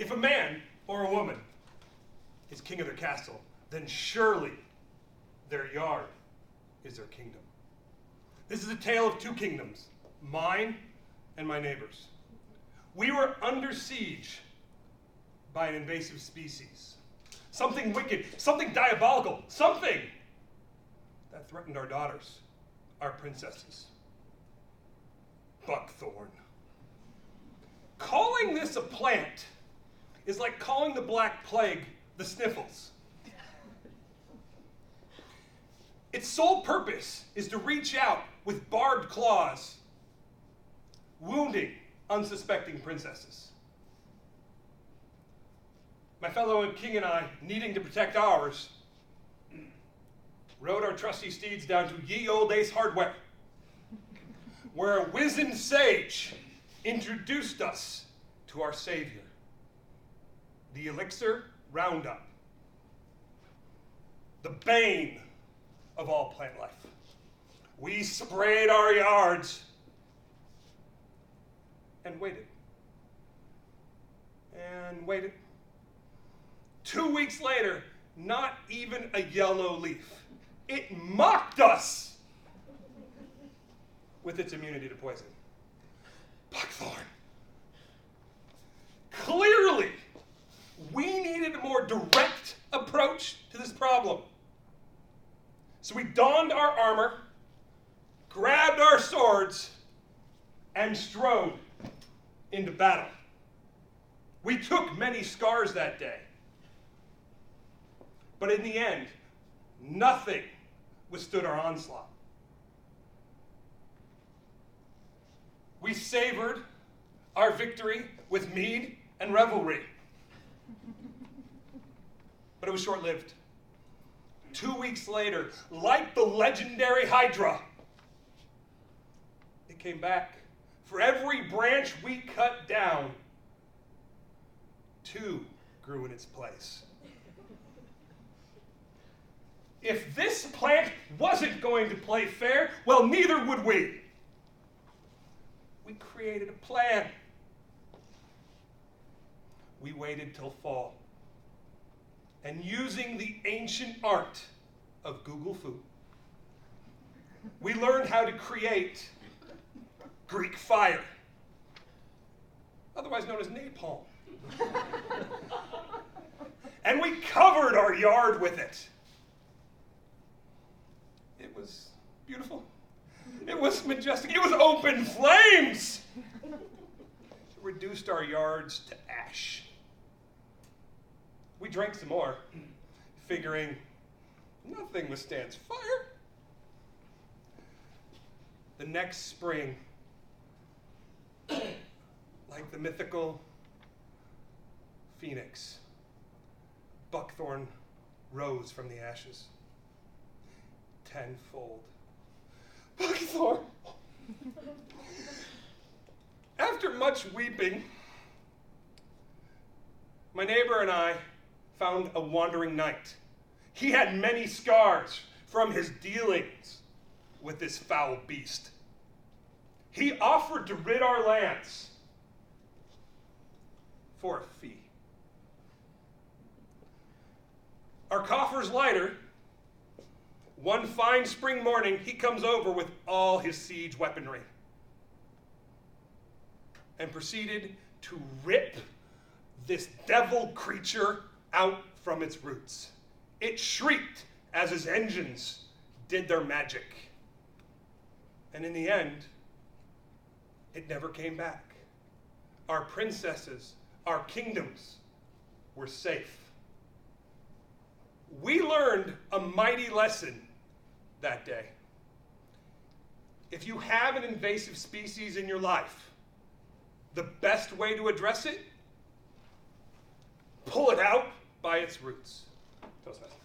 If a man or a woman is king of their castle, then surely their yard is their kingdom. This is a tale of two kingdoms, mine and my neighbor's. We were under siege by an invasive species. Something wicked, something diabolical, something that threatened our daughters, our princesses. Buckthorn. Calling this a plant is like calling the Black Plague the sniffles. Its sole purpose is to reach out with barbed claws, wounding unsuspecting princesses. My fellow king and I, needing to protect ours, rode our trusty steeds down to ye old Ace Hardware, where a wizened sage introduced us to our savior, the elixir Roundup, the bane of all plant life. We sprayed our yards and waited. And waited. 2 weeks later, not even a yellow leaf. It mocked us with its immunity to poison. Buckthorn. Clearly, we needed a more direct approach to this problem. So we donned our armor, grabbed our swords, and strode into battle. We took many scars that day. But in the end, nothing withstood our onslaught. We savored our victory with mead and revelry. But it was short-lived. 2 weeks later, like the legendary Hydra, it came back. For every branch we cut down, 2 grew in its place. If this plant wasn't going to play fair, well, neither would we. We created a plan. We waited till fall. And using the ancient art of Google Food, we learned how to create Greek fire, otherwise known as napalm. And we covered our yard with it. It was beautiful. It was majestic. It was open flames. It reduced our yards to ash. We drank some more, figuring nothing withstands fire. The next spring, like the mythical phoenix, Buckthorn rose from the ashes. Tenfold. Buckthorn! After much weeping, my neighbor and I found a wandering knight. He had many scars from his dealings with this foul beast. He offered to rid our lands for a fee. Our coffers lighter. One fine spring morning, he comes over with all his siege weaponry and proceeded to rip this devil creature out from its roots. It shrieked as his engines did their magic. And in the end, it never came back. Our princesses, our kingdoms were safe. We learned a mighty lesson that day. If you have an invasive species in your life, the best way to address it, pull it out by its roots. Toastmasters.